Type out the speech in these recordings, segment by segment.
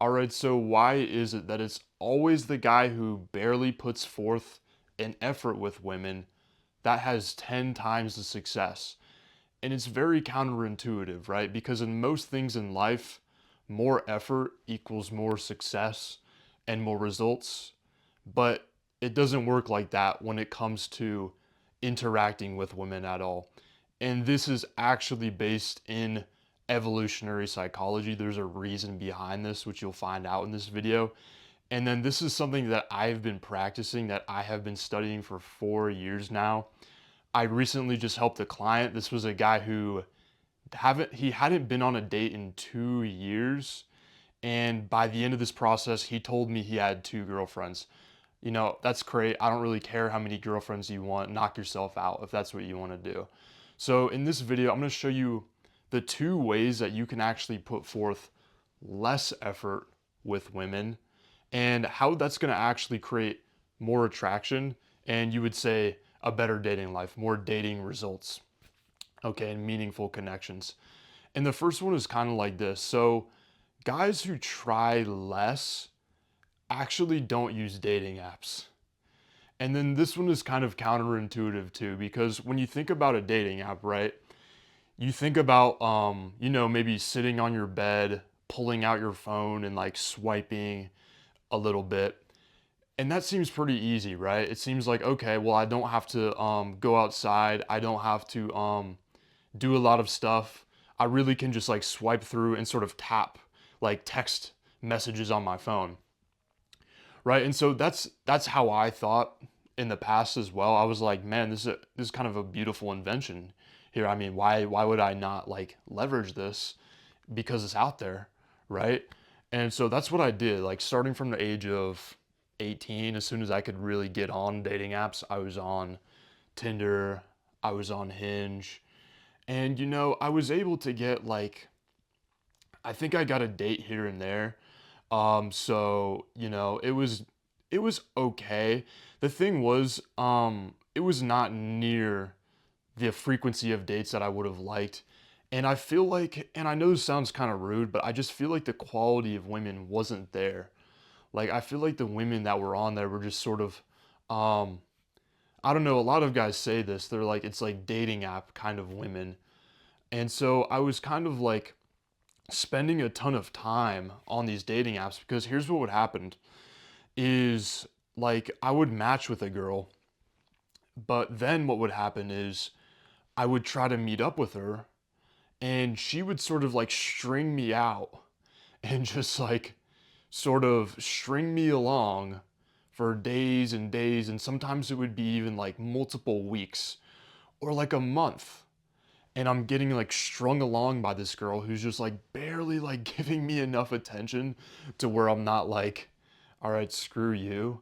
All right, so why is it that it's always the guy who barely puts forth an effort with women that has 10 times the success? And it's very counterintuitive, right? Because in most things in life, more effort equals more success and more results. But it doesn't work like that when it comes to interacting with women at all. And this is actually based in evolutionary psychology. There's a reason behind this, which you'll find out in this video. And then this is something that I've been practicing, that I have been studying for 4 years now. I recently just helped a client. This was a guy who he hadn't been on a date in 2 years. And by the end of this process, he told me he had two girlfriends. That's great. I don't really care how many girlfriends you want. Knock yourself out if that's what you want to do. So in this video, I'm going to show you the two ways that you can actually put forth less effort with women and how that's going to actually create more attraction and you would say a better dating life, more dating results, okay, and meaningful connections. And the first one is kind of like this. So guys who try less actually don't use dating apps. And then this one is kind of counterintuitive too, because when you think about a dating app, right? You think about, maybe sitting on your bed, pulling out your phone and like swiping a little bit. And that seems pretty easy, right? It seems like, okay, well, I don't have to go outside. I don't have to do a lot of stuff. I really can just like swipe through and sort of tap like text messages on my phone, right? And so that's how I thought in the past as well. I was like, man, this is kind of a beautiful invention here. I mean, why would I not like leverage this because it's out there, right? And so that's what I did. Like starting from the age of 18, as soon as I could really get on dating apps, I was on Tinder, I was on Hinge, and I was able to get like I think I got a date here and there. So it was okay. The thing was, it was not near the frequency of dates that I would have liked. And I feel like, and I know this sounds kind of rude, but I just feel like the quality of women wasn't there. Like I feel like the women that were on there were just sort of, um, I don't know. A lot of guys say this. They're like, it's like dating app kind of women. And so I was kind of like spending a ton of time on these dating apps because here's what would happen is like I would match with a girl, but then what would happen is I would try to meet up with her and she would sort of like string me out and just like sort of string me along for days and days, and sometimes it would be even like multiple weeks or like a month. And I'm getting like strung along by this girl who's just like barely like giving me enough attention to where I'm not like, all right, screw you.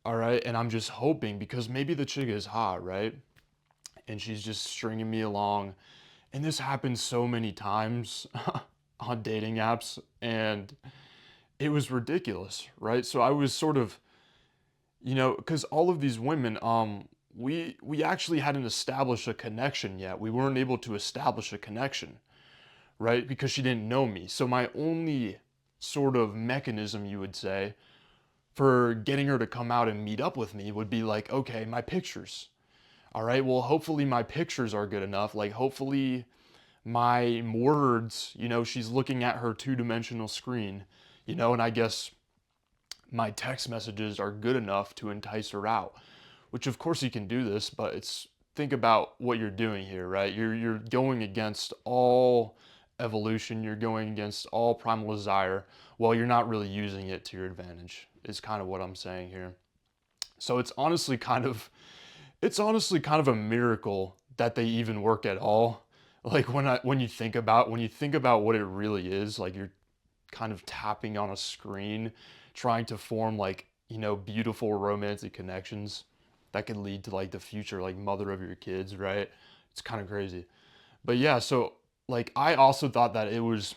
All right. And I'm just hoping because maybe the chick is hot, right? And she's just stringing me along. And this happens so many times on dating apps. And it was ridiculous, right? So I was sort of, because all of these women, we actually hadn't established a connection yet. We weren't able to establish a connection, right? Because she didn't know me. So my only sort of mechanism, you would say, for getting her to come out and meet up with me would be like, okay, my pictures. All right, well, hopefully my pictures are good enough. Like, hopefully my words, she's looking at her two-dimensional screen, and I guess my text messages are good enough to entice her out. Which of course you can do this, but it's think about what you're doing here, right? You're going against all evolution, you're going against all primal desire while you're not really using it to your advantage. Is kind of what I'm saying here. So it's honestly kind of a miracle that they even work at all. Like when you think about what it really is, like you're kind of tapping on a screen, trying to form like, beautiful romantic connections that could lead to like the future, like mother of your kids, right? It's kind of crazy. But yeah, so like I also thought that it was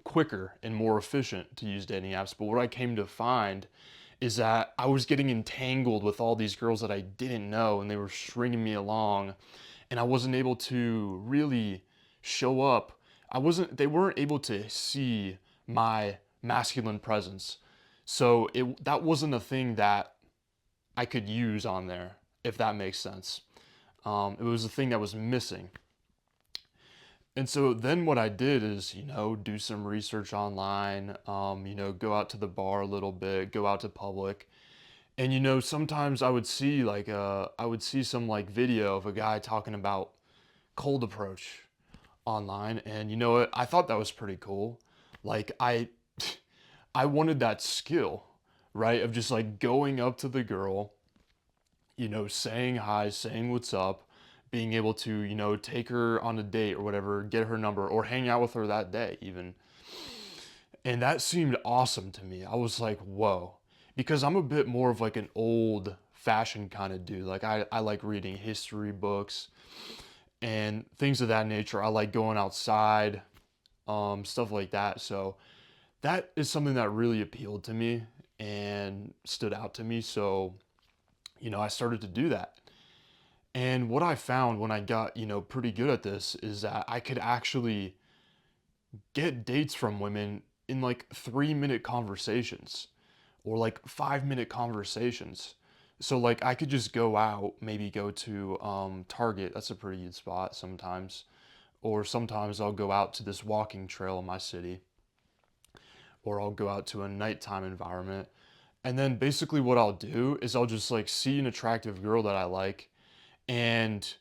quicker and more efficient to use dating apps. But what I came to find is that I was getting entangled with all these girls that I didn't know and they were stringing me along and I wasn't able to really show up. They weren't able to see my masculine presence. So that wasn't a thing that I could use on there, if that makes sense. It was a thing that was missing. And so then what I did is, do some research online, go out to the bar a little bit, go out to public. And sometimes I would see some like video of a guy talking about cold approach online, and you know what? I thought that was pretty cool. Like I wanted that skill, right? Of just like going up to the girl, saying hi, saying what's up, being able to, take her on a date or whatever, get her number or hang out with her that day even. And that seemed awesome to me. I was like, whoa. Because I'm a bit more of like an old fashioned kind of dude. Like I like reading history books and things of that nature. I like going outside, stuff like that. So that is something that really appealed to me and stood out to me. So, I started to do that. And what I found when I got, pretty good at this is that I could actually get dates from women in like 3-minute conversations or like 5-minute conversations. So like I could just go out, maybe go to Target. That's a pretty good spot sometimes. Or sometimes I'll go out to this walking trail in my city, or I'll go out to a nighttime environment. And then basically what I'll do is I'll just like see an attractive girl that I like, and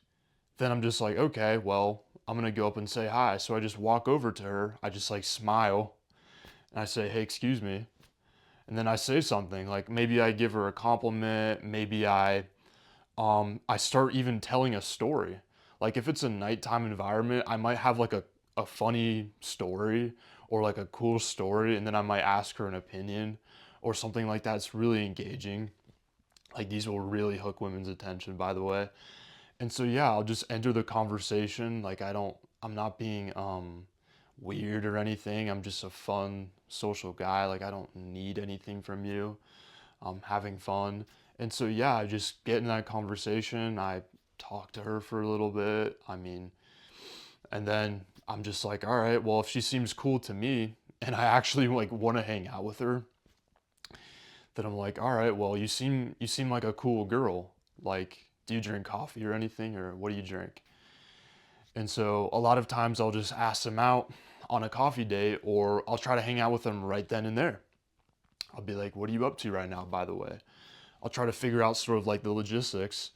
then I'm just like, okay, well, I'm gonna go up and say hi. So I just walk over to her, I just like smile, and I say, hey, excuse me. And then I say something like maybe I give her a compliment, maybe I start even telling a story. Like if it's a nighttime environment, I might have like a funny story or like a cool story, and then I might ask her an opinion or something like that. It's really engaging. Like these will really hook women's attention, by the way. And so yeah, I'll just enter the conversation. Like I'm not being weird or anything. I'm just a fun social guy. Like I don't need anything from you. I'm having fun. And so yeah, I just get in that conversation. I talk to her for a little bit. I mean, and then I'm just like, all right, well, if she seems cool to me and I actually like want to hang out with her, then I'm like, all right, well, you seem like a cool girl. Like, do you drink coffee or anything, or what do you drink? And so a lot of times I'll just ask them out on a coffee date, or I'll try to hang out with them right then and there. I'll be like, what are you up to right now, by the way? I'll try to figure out sort of like the logistics,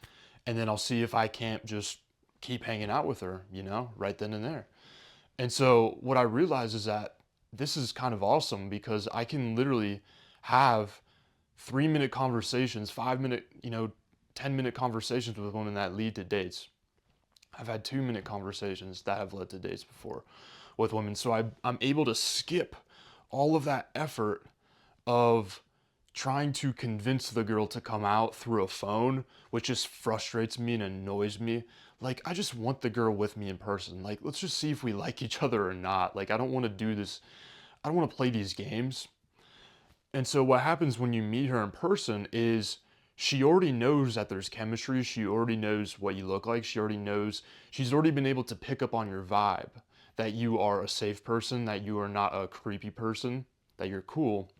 and then I'll see if I can't just keep hanging out with her, right then and there. And so what I realize is that this is kind of awesome because I can literally have 3-minute conversations, 5-minute, 10-minute conversations with women that lead to dates. I've had 2-minute conversations that have led to dates before with women. So I'm able to skip all of that effort of trying to convince the girl to come out through a phone, which just frustrates me and annoys me. Like, I just want the girl with me in person. Like, let's just see if we like each other or not. Like, I don't want to do this. I don't want to play these games. And so what happens when you meet her in person is she already knows that there's chemistry. She already knows what you look like. She's already been able to pick up on your vibe, that you are a safe person, that you are not a creepy person, that you're cool.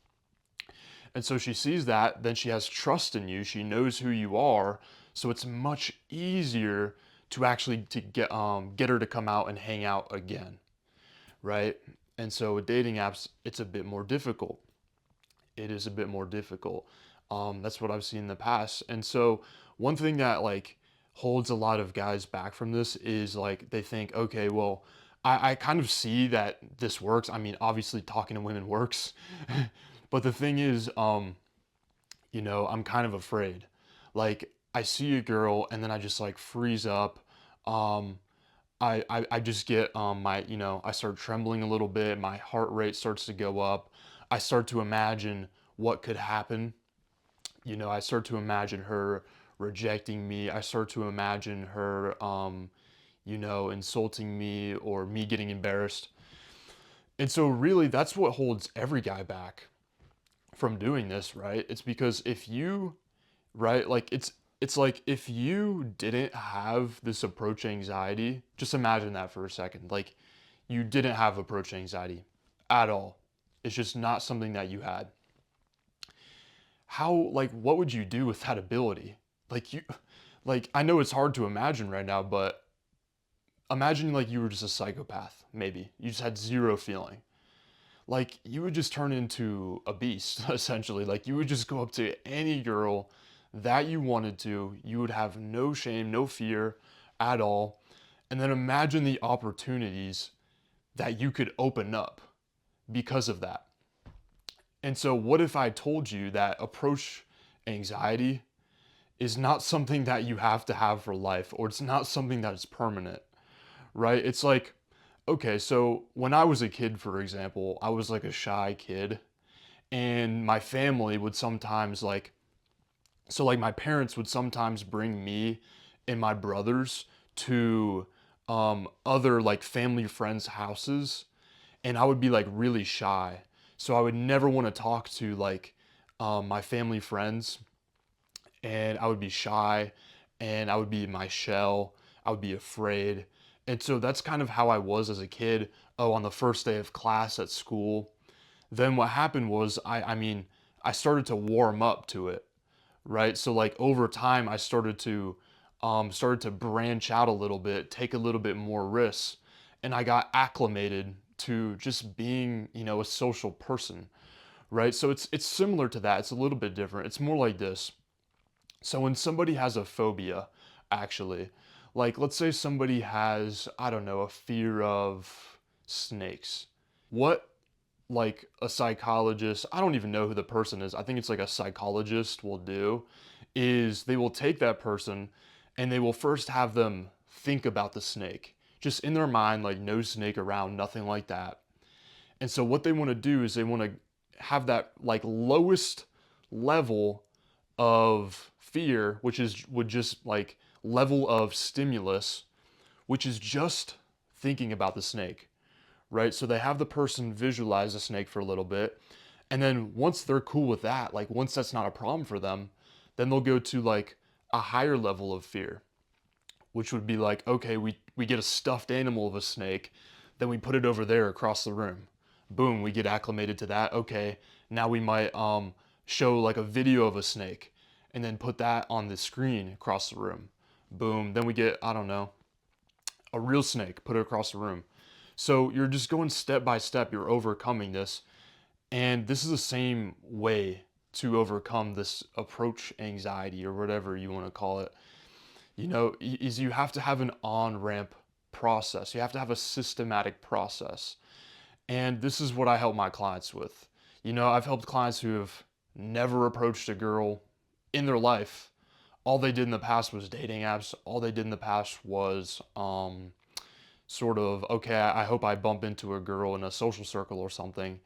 And so she sees that, then she has trust in you. She knows who you are. So it's much easier to actually to get her to come out and hang out again, right? And so with dating apps, it's a bit more difficult. It is a bit more difficult. That's what I've seen in the past. And so one thing that like holds a lot of guys back from this is like they think, okay, well, I kind of see that this works. I mean, obviously talking to women works. But the thing is, I'm kind of afraid. Like I see a girl and then I just like freeze up. Um, I just get I start trembling a little bit. My heart rate starts to go up. I start to imagine what could happen. I start to imagine her rejecting me. I start to imagine her, insulting me or me getting embarrassed. And so, really, that's what holds every guy back from doing this, right? It's because if you, right, like it's like if you didn't have this approach anxiety, just imagine that for a second. Like you didn't have approach anxiety at all. It's just not something that you had. How, like, what would you do with that ability? Like, I know it's hard to imagine right now, but imagine like you were just a psychopath, maybe. You just had zero feeling. Like, you would just turn into a beast, essentially. Like, you would just go up to any girl that you wanted to. You would have no shame, no fear at all. And then imagine the opportunities that you could open up because of that. And so, what if I told you that approach anxiety is not something that you have to have for life, or it's not something that is permanent, right? It's like, okay, so when I was a kid, for example, I was like a shy kid, and my family would sometimes like my parents would sometimes bring me and my brothers to other like family friends' houses, and I would be like really shy. So I would never want to talk to like my family friends, and I would be shy, and I would be in my shell. I would be afraid. And so that's kind of how I was as a kid. Oh, on the first day of class at school. Then what happened was I mean, I started to warm up to it, right? So like over time I started to branch out a little bit, take a little bit more risks, and I got acclimated to just being, a social person, right? So it's similar to that. It's a little bit different. It's more like this. So when somebody has a phobia, actually, like let's say somebody has, I don't know, a fear of snakes. What like a psychologist, I don't even know who the person is. I think it's like a psychologist will do is they will take that person and they will first have them think about the snake. Just in their mind, like no snake around, nothing like that. And so what they want to do is they want to have that like lowest level of fear, which is would just like level of stimulus, which is just thinking about the snake, right? So they have the person visualize the snake for a little bit, and then once they're cool with that, like once that's not a problem for them, then they'll go to like a higher level of fear, which would be like, okay, we get a stuffed animal of a snake, then we put it over there across the room. Boom, we get acclimated to that. Okay, now we might show like a video of a snake and then put that on the screen across the room. Boom, then we get, I don't know, a real snake, put it across the room. So you're just going step by step, you're overcoming this. And this is the same way to overcome this approach anxiety or whatever you want to call it. Is you have to have an on ramp process. You have to have a systematic process. And this is what I help my clients with. I've helped clients who have never approached a girl in their life. All they did in the past was dating apps. All they did in the past was sort of, okay, I hope I bump into a girl in a social circle or something.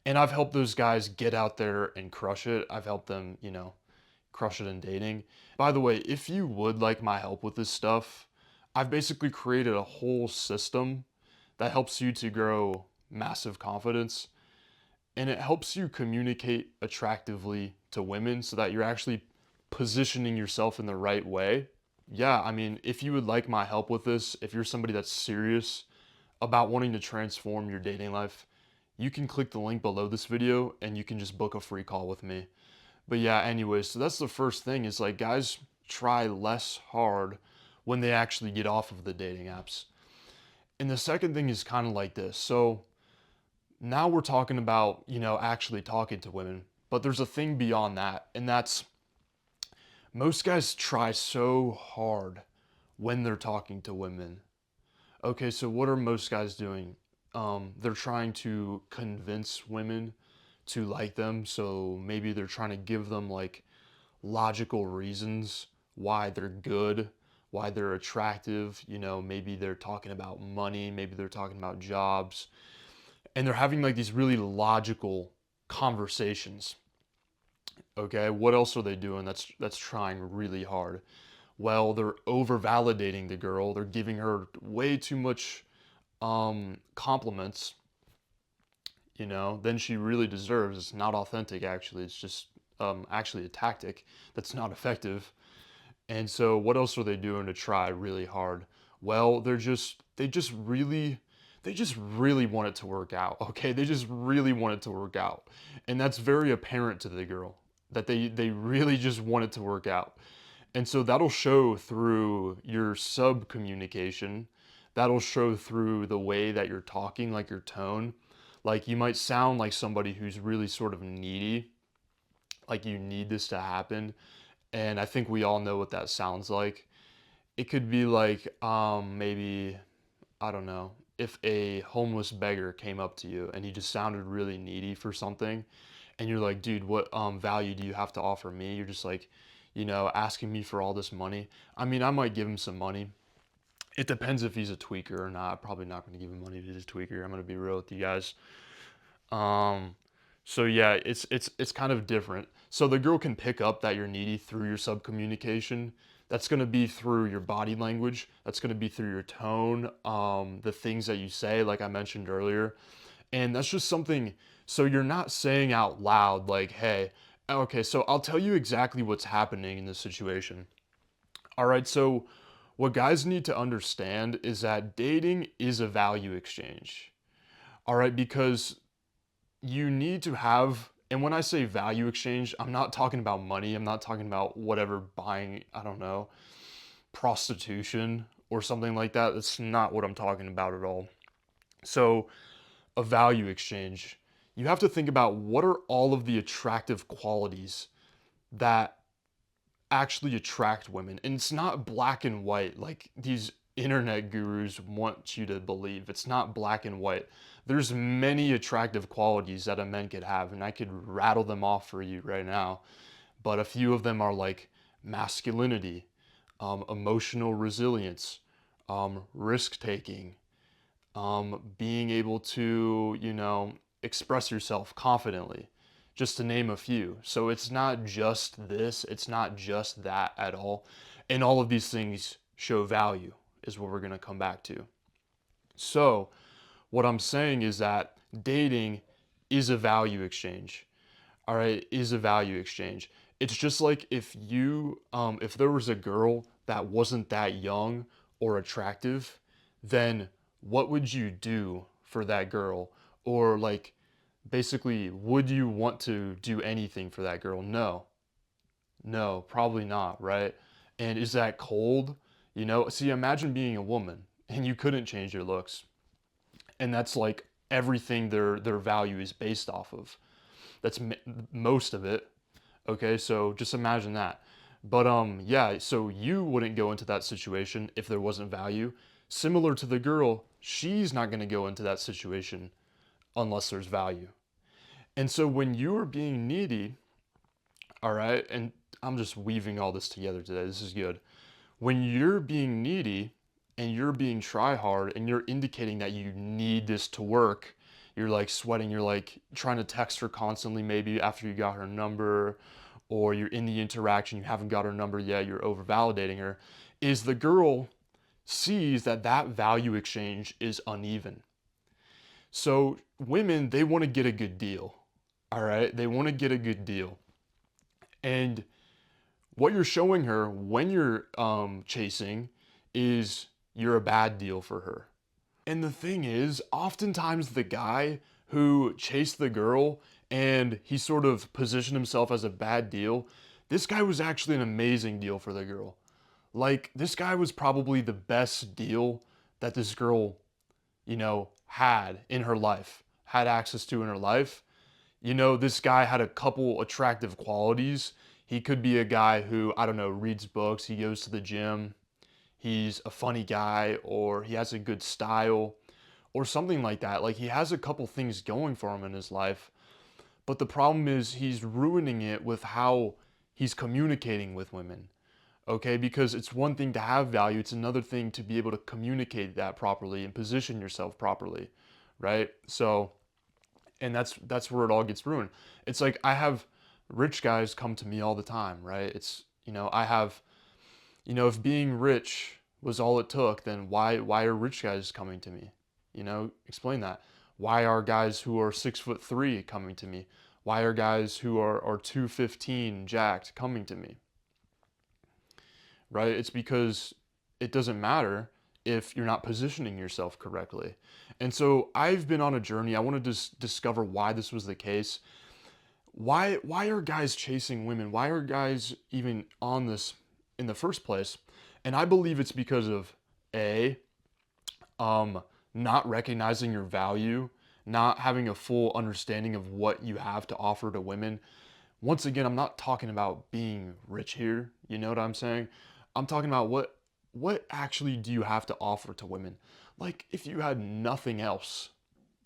And I've helped those guys get out there and crush it. I've helped them, crush it in dating. By the way, if you would like my help with this stuff, I've basically created a whole system that helps you to grow massive confidence, and it helps you communicate attractively to women so that you're actually positioning yourself in the right way. Yeah, I mean, if you would like my help with this, if you're somebody that's serious about wanting to transform your dating life, you can click the link below this video and you can just book a free call with me. But yeah, anyways, so that's the first thing is like guys try less hard when they actually get off of the dating apps. And the second thing is kind of like this. So now we're talking about, actually talking to women, but there's a thing beyond that, and that's most guys try so hard when they're talking to women. Okay, so what are most guys doing? They're trying to convince women to like them. So maybe they're trying to give them like logical reasons why they're good, why they're attractive. Maybe they're talking about money, maybe they're talking about jobs, and they're having like these really logical conversations. Okay, what else are they doing that's trying really hard? Well, they're over validating the girl. They're giving her way too much compliments, than she really deserves. It's not authentic, actually. It's just actually a tactic that's not effective. And so, what else are they doing to try really hard? Well, they just really want it to work out, okay? They just really want it to work out. And that's very apparent to the girl that they really just want it to work out. And so that'll show through your sub communication. That'll show through the way that you're talking, like your tone. Like you might sound like somebody who's really sort of needy, like you need this to happen. And I think we all know what that sounds like. It could be like maybe I don't know, if a homeless beggar came up to you and he just sounded really needy for something, and you're like, dude, what value do you have to offer me? You're just like, asking me for all this money. I mean, I might give him some money. It depends if he's a tweaker or not. I'm probably not going to give him money if he's a tweaker. I'm going to be real with you guys. Um, so yeah, it's kind of different. So the girl can pick up that you're needy through your subcommunication. That's going to be through your body language. That's going to be through your tone, the things that you say, like I mentioned earlier. And that's just something, so you're not saying out loud, like, hey, okay, so I'll tell you exactly what's happening in this situation. All right, so what guys need to understand is that dating is a value exchange. All right, because you need to have, and when I say value exchange, I'm not talking about money. I'm not talking about whatever buying, I don't know, prostitution or something like that. That's not what I'm talking about at all. So, a value exchange, you have to think about what are all of the attractive qualities that actually attract women. And it's not black and white like these internet gurus want you to believe. It's not black and white. There's many attractive qualities that a man could have, and I could rattle them off for you right now. But a few of them are like masculinity, emotional resilience, risk taking, being able to, express yourself confidently, just to name a few. So it's not just this, it's not just that at all. And all of these things show value, is what we're going to come back to. So, what I'm saying is that dating is a value exchange. All right, is a value exchange. It's just like if there was a girl that wasn't that young or attractive, then what would you do for that girl? Or like, basically, would you want to do anything for that girl? No, no, probably not, right? And is that cold? See, imagine being a woman and you couldn't change your looks, and that's like everything their value is based off of. That's most of it. Okay, so just imagine that. But yeah, so you wouldn't go into that situation if there wasn't value. Similar to the girl, she's not going to go into that situation unless there's value. And so when you're being needy, all right, and I'm just weaving all this together today. This is good. When you're being needy and you're being try hard and you're indicating that you need this to work, you're like sweating, you're like trying to text her constantly, maybe after you got her number, or you're in the interaction, you haven't got her number yet, you're over validating her, is the girl sees that that value exchange is uneven. So women, they want to get a good deal. All right, they want to get a good deal. And what you're showing her when you're chasing is you're a bad deal for her. And the thing is, oftentimes the guy who chased the girl and he sort of positioned himself as a bad deal, this guy was actually an amazing deal for the girl. Like, this guy was probably the best deal that this girl, had in her life, had access to in her life. This guy had a couple attractive qualities. He could be a guy who, I don't know, reads books, he goes to the gym, he's a funny guy, or he has a good style, or something like that. Like he has a couple things going for him in his life. But the problem is he's ruining it with how he's communicating with women. Okay, because it's one thing to have value, it's another thing to be able to communicate that properly and position yourself properly, right? So, and that's where it all gets ruined. It's like I have rich guys come to me all the time, right? It's I have if being rich was all it took, then why are rich guys coming to me? Explain that. Why are guys who are 6'3" coming to me? Why are guys who are 215 jacked coming to me? Right? It's because it doesn't matter. if you're not positioning yourself correctly. And so I've been on a journey. I wanted to discover why this was the case. Why are guys chasing women? Why are guys even on this in the first place? And I believe it's because of A, um, not recognizing your value, not having a full understanding of what you have to offer to women. Once again, I'm not talking about being rich here. You know what I'm saying? I'm talking about what actually do you have to offer to women? Like if you had nothing else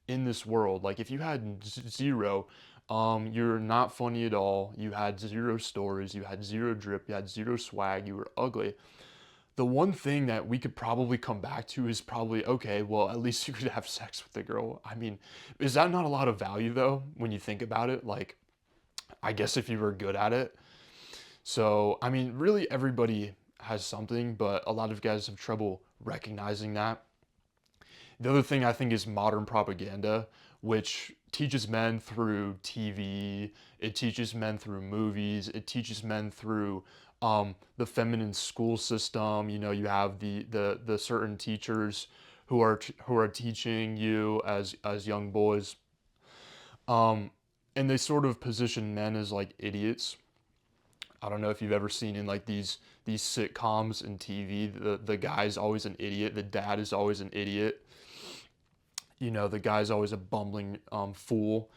in this world, like if you had zero, you're not funny at all, you had zero stories, you had zero drip, you had zero swag, you were ugly. The one thing that we could probably come back to is probably, okay, well, at least you could have sex with the girl. I mean, is that not a lot of value though, when you think about it? Like, I guess if you were good at it. So, I mean, really everybody has something, but a lot of guys have trouble recognizing that. The other thing I think is modern propaganda, which teaches men through TV, it teaches men through movies, it teaches men through the feminine school system. You know, you have the certain teachers who are teaching you as young boys, um, and they sort of position men as like idiots. I don't know if you've ever seen in like these sitcoms and TV, the guy's always an idiot, the dad is always an idiot. You know, the guy's always a bumbling fool,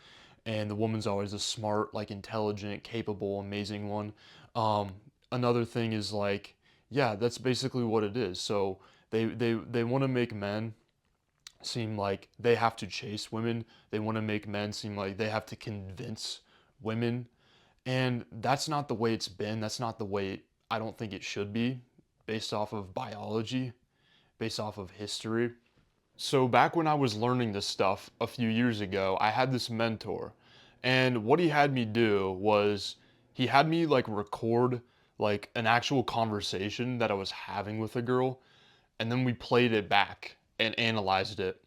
and the woman's always a smart, like intelligent, capable, amazing one. Um, Another thing is like, yeah, that's basically what it is. So they want to make men seem like they have to chase women. They want to make men seem like they have to convince women, and that's not the way it's been. That's not the way I don't think it should be, based off of biology, based off of history. So back when I was learning this stuff a few years ago, I had this mentor. And what he had me do was he had me like record like an actual conversation that I was having with a girl, and then we played it back and analyzed it.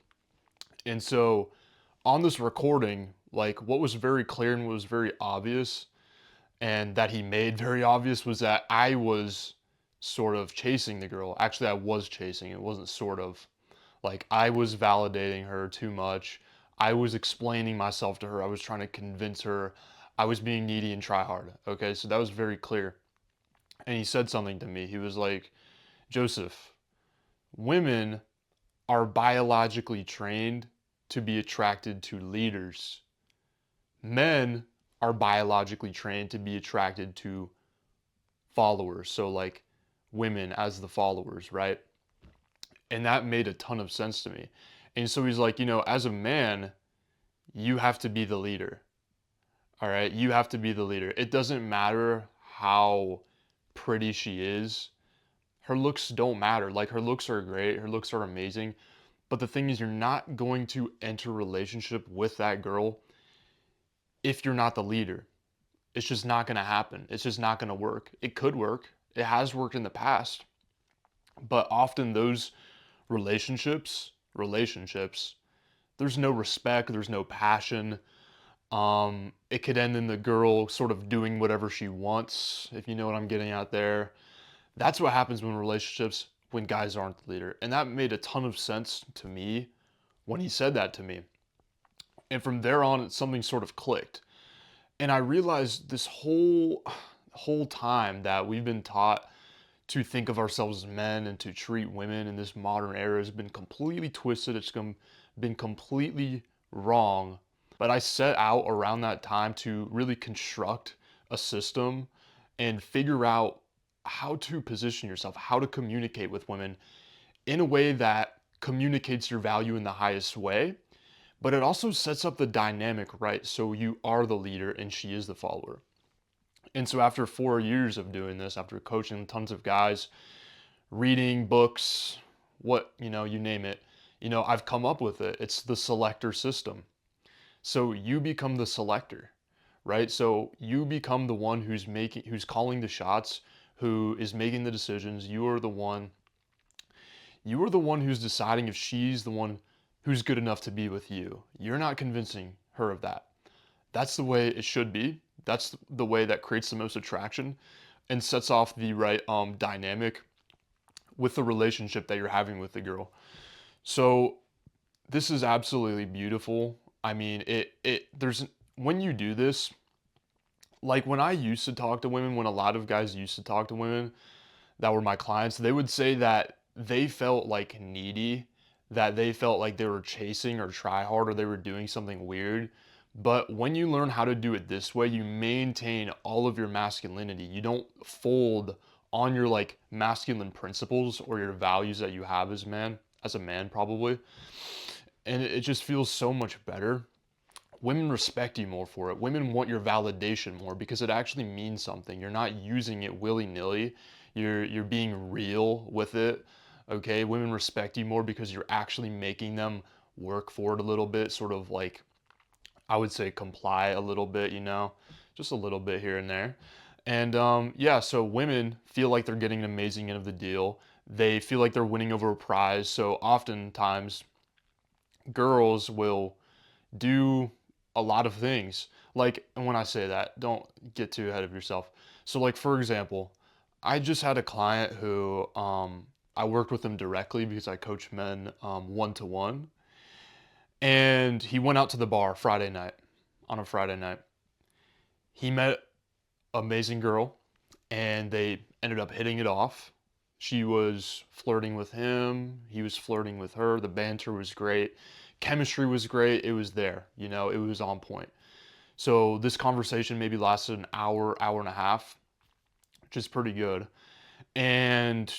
And so on this recording, like what was very clear and what was very obvious and that he made very obvious was that I was sort of chasing the girl. Actually, I was chasing. It wasn't sort of. Like I was validating her too much. I was explaining myself to her. I was trying to convince her. I was being needy and try hard. Okay, so that was very clear. And he said something to me. He was like, Joseph, women are biologically trained to be attracted to leaders. Men are biologically trained to be attracted to followers. So, like women as the followers, right? And that made a ton of sense to me. And so he's like, you know, as a man, you have to be the leader. All right. You have to be the leader. It doesn't matter how pretty she is. Her looks don't matter. Like her looks are great. Her looks are amazing. But the thing is, you're not going to enter a relationship with that girl if you're not the leader. It's just not going to happen. It's just not going to work. It could work. It has worked in the past. But often those relationships, there's no respect, there's no passion. It could end in the girl sort of doing whatever she wants, if you know what I'm getting at there. That's what happens when guys aren't the leader. And that made a ton of sense to me when he said that to me. And from there on, something sort of clicked. And I realized this whole time that we've been taught to think of ourselves as men and to treat women in this modern era has been completely twisted. Been completely wrong. But I set out around that time to really construct a system and figure out how to position yourself, how to communicate with women in a way that communicates your value in the highest way, but it also sets up the dynamic right so you are the leader and she is the follower. And so after 4 years of doing this, after coaching tons of guys, reading books, what, you know, you name it, you know, I've come up with it. It's the selector system. So you become the selector, right? So you become the one who's calling the shots, who is making the decisions. You are the one who's deciding if she's the one who's good enough to be with you. You're not convincing her of that. That's the way it should be. That's the way that creates the most attraction and sets off the right dynamic with the relationship that you're having with the girl. So this is absolutely beautiful. I mean, there's when you do this, like when I used to talk to women, when a lot of guys used to talk to women that were my clients, they would say that they felt like needy, that they felt like they were chasing or try hard or they were doing something weird. But when you learn how to do it this way, you maintain all of your masculinity. You don't fold on your like masculine principles or your values that you have as a man probably. And it just feels so much better. Women respect you more for it. Women want your validation more because it actually means something. You're not using it willy-nilly. You're being real with it. Okay? Women respect you more because you're actually making them work for it a little bit, sort of like I would say comply a little bit, just a little bit here and there. And yeah, so women feel like they're getting an amazing end of the deal. They feel like they're winning over a prize. So oftentimes girls will do a lot of things. Like, and when I say that, don't get too ahead of yourself. So, like, for example, I just had a client who I worked with him directly because I coach men one to one. And he went out to the bar Friday night, on a Friday night. He met an amazing girl and they ended up hitting it off. She was flirting with him, he was flirting with her. The banter was great, chemistry was great. It was there, it was on point. So this conversation maybe lasted an hour, hour and a half, which is pretty good. And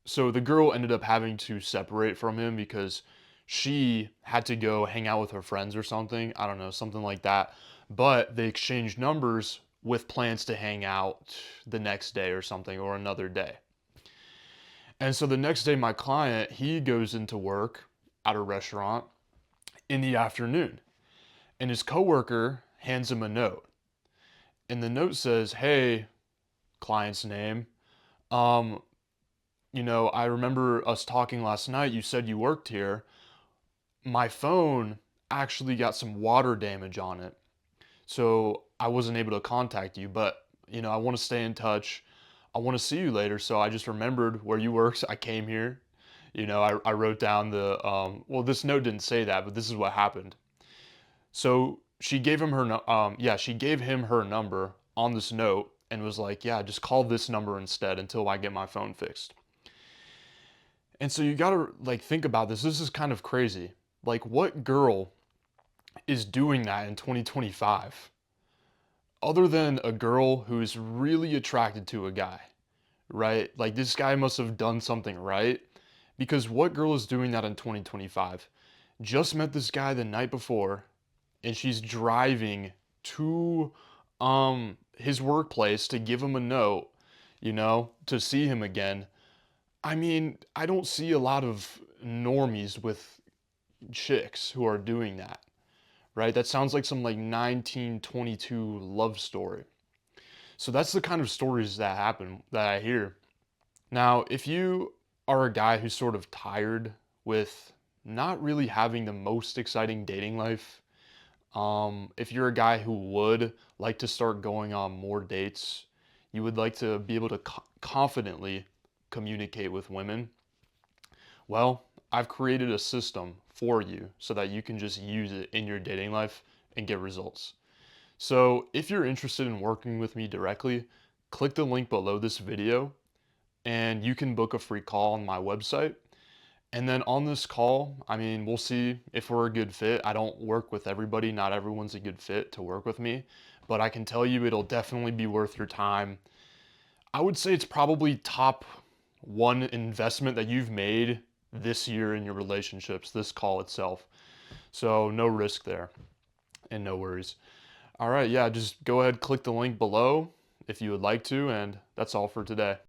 so the girl ended up having to separate from him because she had to go hang out with her friends or something. I don't know, something like that. But they exchanged numbers with plans to hang out the next day or something, or another day. And so the next day, my client, he goes into work at a restaurant in the afternoon, and his coworker hands him a note. And the note says, "Hey, client's name, um, I remember us talking last night. You said you worked here. My phone actually got some water damage on it. So I wasn't able to contact you, but I want to stay in touch. I want to see you later. So I just remembered where you work. So I came here. I wrote down well, this note didn't say that, but this is what happened. So she gave him she gave him her number on this note and was like, yeah, just call this number instead until I get my phone fixed. And so you gotta like think about this. This is kind of crazy. Like, what girl is doing that in 2025? Other than a girl who's really attracted to a guy, right? Like, this guy must have done something right. Because what girl is doing that in 2025? Just met this guy the night before, and she's driving to his workplace to give him a note, to see him again. I mean, I don't see a lot of normies with chicks who are doing that, right? That sounds like some like 1922 love story. So that's the kind of stories that happen that I hear. Now, if you are a guy who's sort of tired with not really having the most exciting dating life, if you're a guy who would like to start going on more dates, you would like to be able to confidently communicate with women, well, I've created a system for you so that you can just use it in your dating life and get results. So if you're interested in working with me directly, click the link below this video and you can book a free call on my website. And then on this call, I mean, we'll see if we're a good fit. I don't work with everybody. Not everyone's a good fit to work with me, but I can tell you it'll definitely be worth your time. I would say it's probably top one investment that you've made this year in your relationships, this call itself. So no risk there and no worries. All right, yeah, just go ahead, click the link below if you would like to, and that's all for today.